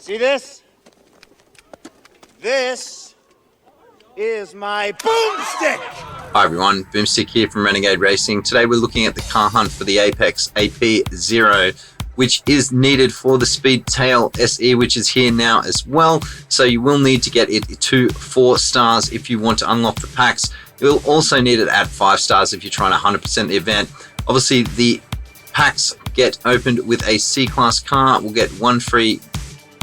See this? This is my boomstick! Hi everyone, Boomstick here from Renegade Racing. Today we're looking at the car hunt for the Apex AP-0, which is needed for the Speedtail SE, which is here now as well. So you will need to get it to 4 stars if you want to unlock the packs. You'll also need it at 5 stars if you're trying to 100% the event. Obviously the packs get opened with a C-Class car. We'll get 1 free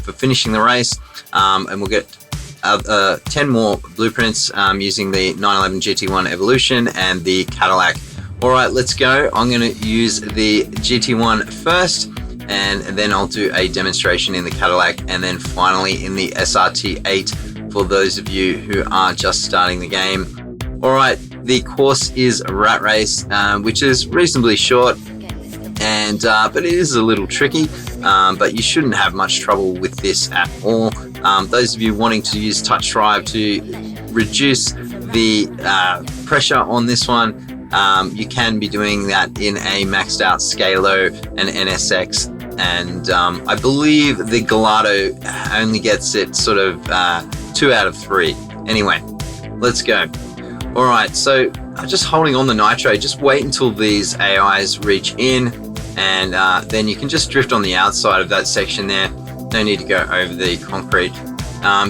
for finishing the race, and we'll get 10 more blueprints using the 911 GT1 Evolution and the Cadillac. Alright, let's go. I'm going to use the GT1 first, and then I'll do a demonstration in the Cadillac, and then finally in the SRT8 for those of you who are just starting the game. Alright, the course is a rat race, which is reasonably short, and but it is a little tricky, but you shouldn't have much trouble with this at all. Those of you wanting to use touch drive to reduce the pressure on this one, you can be doing that in a maxed out Scalo and NSX, and I believe the Gallardo only gets it sort of 2 out of 3. Anyway, let's go. Alright, so just holding on the nitro, just wait until these AIs reach in, and then you can just drift on the outside of that section there. No need to go over the concrete.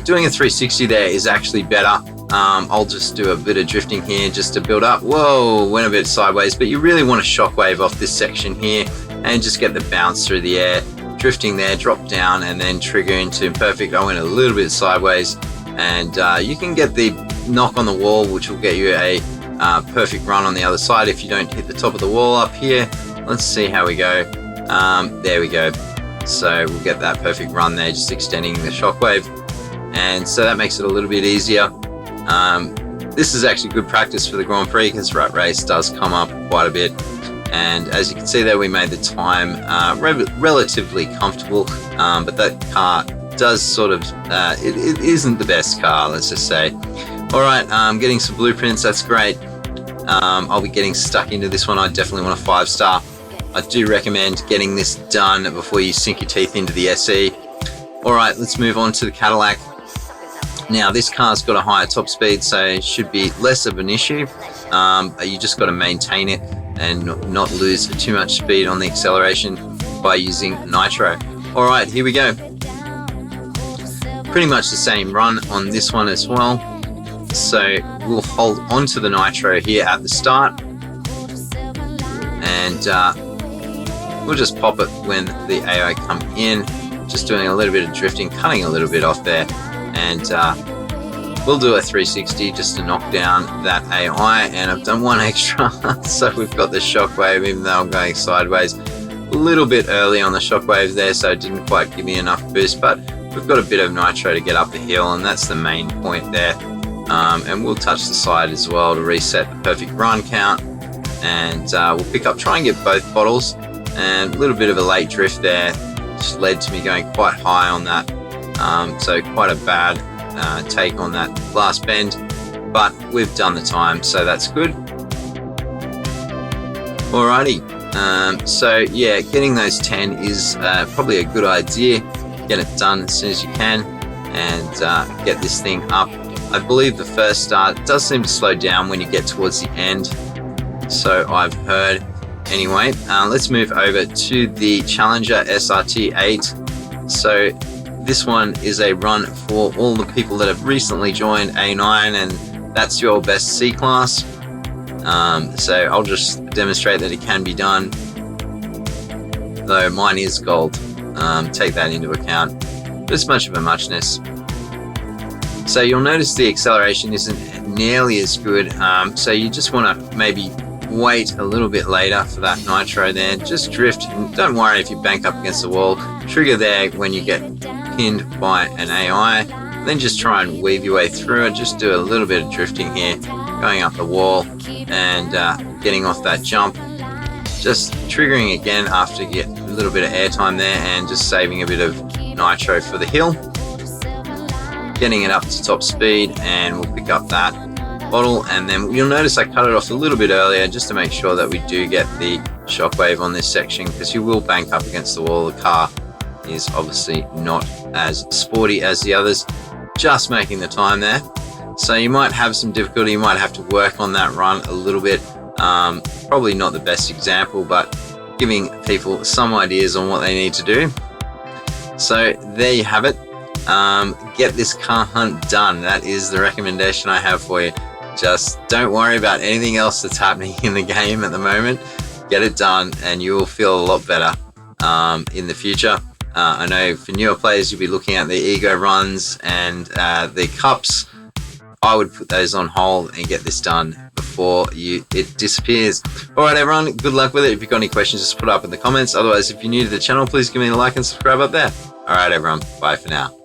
Doing a 360 there is actually better. I'll just do a bit of drifting here just to build up. Whoa, went a bit sideways, but you really want to shockwave off this section here and just get the bounce through the air. Drifting there, drop down, and then trigger into perfect. I went a little bit sideways, and you can get the knock on the wall, which will get you a perfect run on the other side if you don't hit the top of the wall up here. Let's see how we go. There we go. So we'll get that perfect run there, just extending the shockwave, and so that makes it a little bit easier. This is actually good practice for the Grand Prix because rat race does come up quite a bit, and as you can see there, we made the time relatively comfortable, but that car does sort of it isn't the best car, let's just say. Alright, getting some blueprints, that's great. I'll be getting stuck into this one. I definitely want a 5-star. I do recommend getting this done before you sink your teeth into the SE. Alright, let's move on to the Cadillac. Now this car's got a higher top speed, so it should be less of an issue. You just got to maintain it and not lose too much speed on the acceleration by using nitro. Alright, here we go. Pretty much the same run on this one as well. So we'll hold on to the nitro here at the start, and we'll just pop it when the AI come in, just doing a little bit of drifting, cutting a little bit off there, and we'll do a 360 just to knock down that AI, and I've done 1 extra so we've got the shockwave even though I'm going sideways. A little bit early on the shockwave there, so it didn't quite give me enough boost, but we've got a bit of nitro to get up the hill, and that's the main point there. And we'll touch the side as well to reset the perfect run count, and we'll pick up, try and get both bottles, and a little bit of a late drift there just led to me going quite high on that, so quite a bad take on that last bend, but we've done the time, so that's good. Alrighty, so yeah, getting those 10 is probably a good idea. Get it done as soon as you can, and get this thing up. I believe the first start does seem to slow down when you get towards the end, so I've heard. Anyway, let's move over to the Challenger SRT8. So this one is a run for all the people that have recently joined A9, and that's your best C-Class. So I'll just demonstrate that it can be done, though mine is gold. Take that into account. But it's much of a muchness. So you'll notice the acceleration isn't nearly as good, so you just want to maybe wait a little bit later for that nitro there. Just drift, and don't worry if you bank up against the wall. Trigger there when you get pinned by an AI, then just try and weave your way through it. Just do a little bit of drifting here, going up the wall and getting off that jump. Just triggering again after you get a little bit of airtime there, and just saving a bit of nitro for the hill. Getting it up to top speed, and we'll pick up that bottle, and then you'll notice I cut it off a little bit earlier just to make sure that we do get the shockwave on this section, because you will bank up against the wall. The car is obviously not as sporty as the others, just making the time there. So you might have some difficulty, you might have to work on that run a little bit. Probably not the best example, but giving people some ideas on what they need to do. So there you have it. Get this car hunt done. That is the recommendation I have for you. Just don't worry about anything else that's happening in the game at the moment. Get it done and you will feel a lot better in the future. I know for newer players, you'll be looking at the ego runs and the cups. I would put those on hold and get this done before it disappears. All right, everyone, good luck with it. If you've got any questions, just put it up in the comments. Otherwise, if you're new to the channel, please give me a like and subscribe up there. All right, everyone, bye for now.